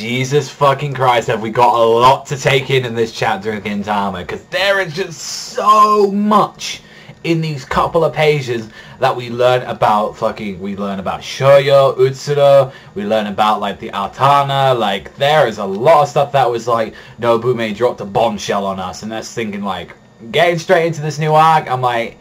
Jesus fucking Christ, have we got a lot to take in this chapter of Gintama, because there is just so much in these couple of pages that we learn about Shoyo, Utsuro, we learn about like the Altana. Like there is a lot of stuff that was like Nobume dropped a bombshell on us, and that's thinking like getting straight into this new arc. I'm like,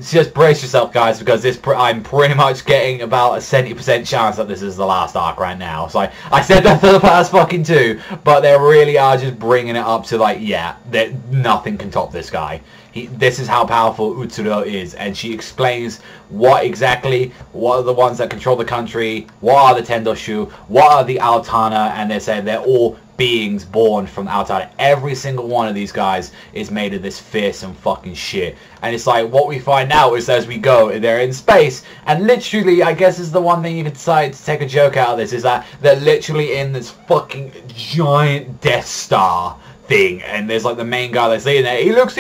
just brace yourself, guys, because I'm pretty much getting about a 70% chance that this is the last arc right now. So I said that for the past fucking 2, but they really are just bringing it up to like, yeah, nothing can top this guy. This is how powerful Utsuro is, and she explains what are the ones that control the country, what are the Tendoshu, what are the Altana, and they say they're all beings born from Altana. Every single one of these guys is made of this fearsome fucking shit. And it's like, what we find out is as we go, they're in space, and literally, I guess is the one thing you could decide to take a joke out of this, is that they're literally in this fucking giant Death Star thing, and there's like the main guy that's in there. He looks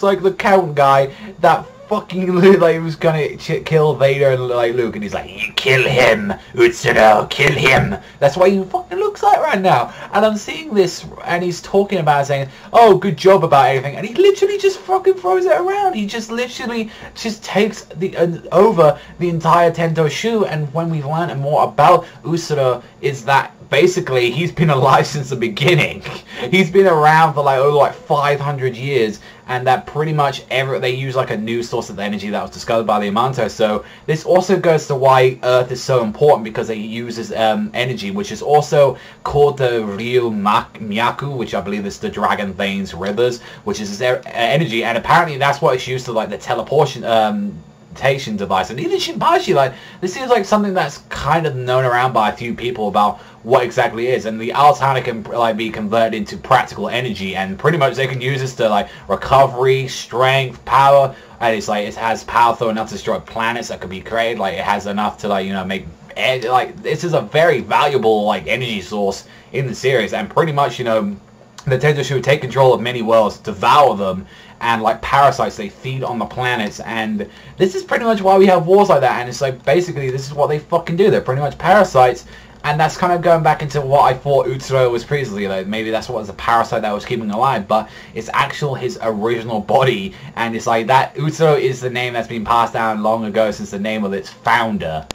like the Count guy that fucking like he was gonna kill Vader and like Luke, and he's like, you kill him, Utsuro, kill him. That's what he fucking looks like right now. And I'm seeing this, and he's talking about it, saying, oh, good job about everything, and he literally just fucking throws it around. He just literally just takes over the entire Tendoshu. And when we've learned more about Utsuro, is that basically he's been alive since the beginning. He's been around for like over 500 years, and that pretty much they use like a new source of energy that was discovered by the Yamato. So this also goes to why Earth is so important, because it uses energy, which is also called the Ryu Myaku, which I believe is the Dragon Veins Rivers, which is energy, and apparently that's what it's used to like the teleportation device. And even Shinpachi, like, this seems like something that's kind of known around by a few people about what exactly it is. And the Altana can like be converted into practical energy, and pretty much they can use this to like recovery, strength, power, and it's like it has power though enough to destroy planets that could be created. Like it has enough to like, you know, make like this is a very valuable like energy source in the series. And pretty much, you know, the Tendoshu take control of many worlds, devour them, and like parasites, they feed on the planets. And this is pretty much why we have wars like that. And it's like, basically, this is what they fucking do. They're pretty much parasites. And that's kind of going back into what I thought Utsuro was previously. Like, maybe that's what was a parasite that was keeping alive, but it's his original body. And it's like that Utsuro is the name that's been passed down long ago since the name of its founder.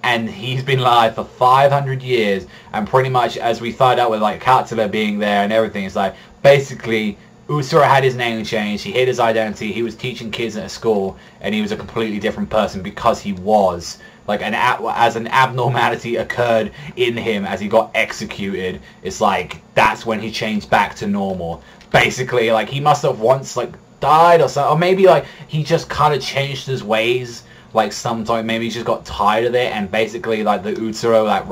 And he's been alive for 500 years, and pretty much as we find out with like Katsura being there and everything, it's like basically Utsuro had his name changed, he hid his identity, he was teaching kids at a school, and he was a completely different person because he was like as an abnormality occurred in him as he got executed. It's like that's when he changed back to normal. Basically, like he must have once like died or something, or maybe like he just kind of changed his ways. Like sometime maybe he just got tired of it, and basically like the Utsuro like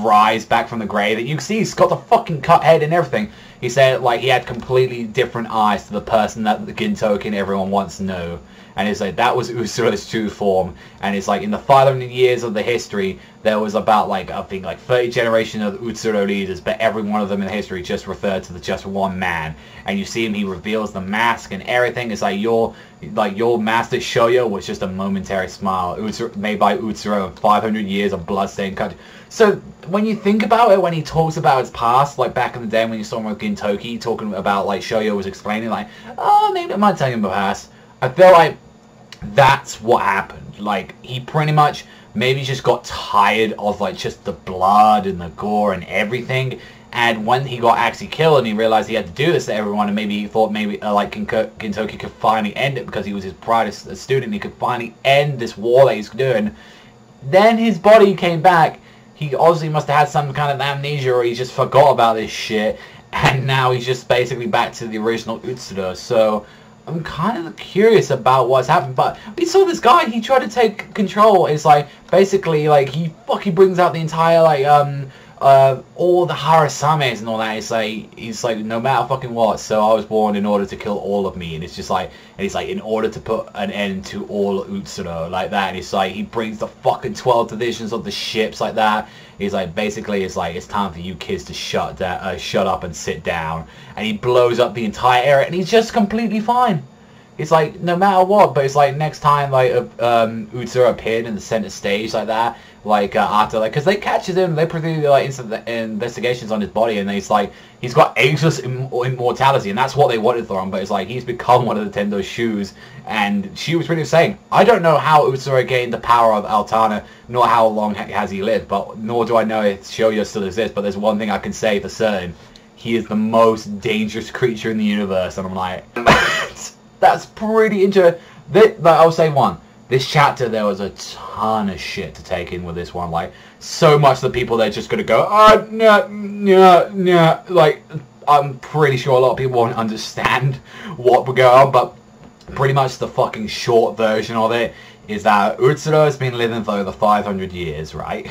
rise back from the grave. And you can see he's got the fucking cut head and everything. He said like he had completely different eyes to the person that the Gintoki everyone once knew. And it's like that was Utsuro's true form. And it's like in the 500 years of the history, there was about like I think like 30 generations of Utsuro leaders, but every one of them in history just referred to just one man. And you see him, he reveals the mask and everything. It's like your master Shoyo was just a momentary smile made by Utsuro in 500 years of bloodstained country. So when you think about it, when he talks about his past, like back in the day when you saw him with Gintoki talking about like Shoyo was explaining like, oh, maybe I might tell him the past. I feel like that's what happened. Like he pretty much maybe just got tired of like just the blood and the gore and everything. And when he got actually killed and he realized he had to do this to everyone, and maybe he thought maybe like Gintoki could finally end it because he was his proudest student, he could finally end this war that he's doing. Then his body came back. He obviously must have had some kind of amnesia, or he just forgot about this shit, and now he's just basically back to the original Utsuro. So I'm kind of curious about what's happened. But we saw this guy, he tried to take control. It's like basically like he fucking brings out the entire like all the Harasames and all that. It's like he's like, no matter fucking what, so I was born in order to kill all of me. And it's just like, and he's like, in order to put an end to all Utsuro, like that. And it's like he brings the fucking 12 divisions of the ships like that. He's like, basically it's like, it's time for you kids to shut up and sit down. And he blows up the entire area, and he's just completely fine. It's like, no matter what, but it's like next time, like, Utsuro appeared in the center stage like that, like, after, like, because they catches him, they produce, like, investigations on his body, and he's like, he's got ageless immortality, and that's what they wanted for him, but it's like, he's become one of the Tendo's shoes, and she was really saying, I don't know how Utsuro gained the power of Altana, nor how long has he lived, but nor do I know if Shoyo still exists, but there's one thing I can say for certain, he is the most dangerous creature in the universe, and I'm like, that's pretty interesting. Like, I'll say one. This chapter, there was a ton of shit to take in with this one. Like, so much that people, they're just going to go, no. Like, I'm pretty sure a lot of people won't understand what will go on, but pretty much the fucking short version of it is that Utsuro has been living for over 500 years, right?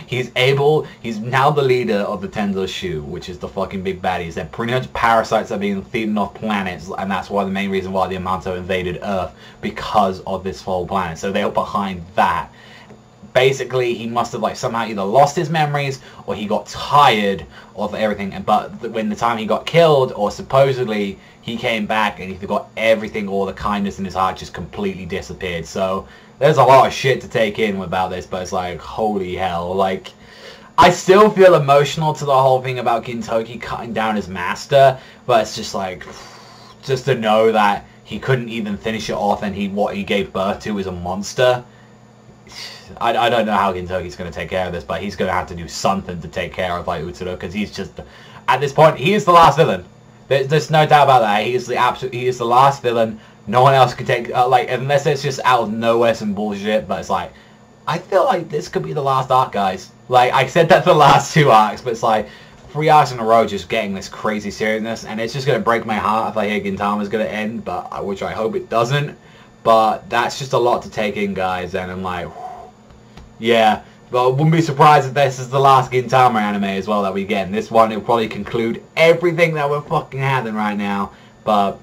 He's now the leader of the Tendo Shu, which is the fucking big baddies. They're pretty much parasites that are being feeding off planets, and that's why the main reason why the Amanto invaded Earth, because of this whole planet. So they're behind that. Basically, he must have, like, somehow either lost his memories or he got tired of everything. But when the time he got killed, or supposedly he came back and he forgot everything, all the kindness in his heart just completely disappeared. So there's a lot of shit to take in about this, but it's like, holy hell. Like, I still feel emotional to the whole thing about Gintoki cutting down his master, but it's just like, just to know that he couldn't even finish it off, and what he gave birth to is a monster. I don't know how Gintoki's going to take care of this, but he's going to have to do something to take care of, like, Utsuro, because he's just, at this point, he is the last villain. There's no doubt about that. He is the last villain. No one else can take, like, unless it's just out of nowhere some bullshit, but it's like, I feel like this could be the last arc, guys. Like, I said that for the last 2 arcs, but it's like, 3 arcs in a row just getting this crazy seriousness, and it's just going to break my heart if I hear Gintama's going to end, but which I hope it doesn't. But that's just a lot to take in, guys, and I'm like, yeah, but I wouldn't be surprised if this is the last Gintama anime as well that we get. And this one, it'll probably conclude everything that we're fucking having right now. But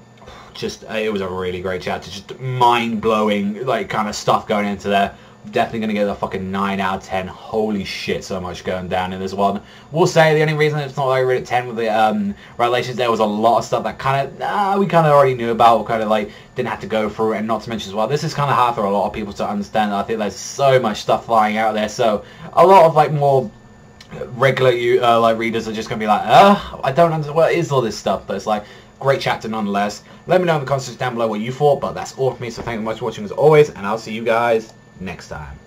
just, it was a really great chapter. Just mind-blowing, like, kind of stuff going into there. Definitely going to get a fucking 9 out of 10. Holy shit, so much going down in this one. We'll say the only reason it's not like rated 10 with the relations, there was a lot of stuff that kind of, we kind of already knew about, kind of like, didn't have to go through it, and not to mention as well, this is kind of hard for a lot of people to understand. I think there's so much stuff flying out there, so a lot of, like, more regular like readers are just going to be like, I don't understand, what is all this stuff? But it's like, great chapter nonetheless. Let me know in the comments down below what you thought, but that's all from me, so thank you very much for watching as always, and I'll see you guys next time.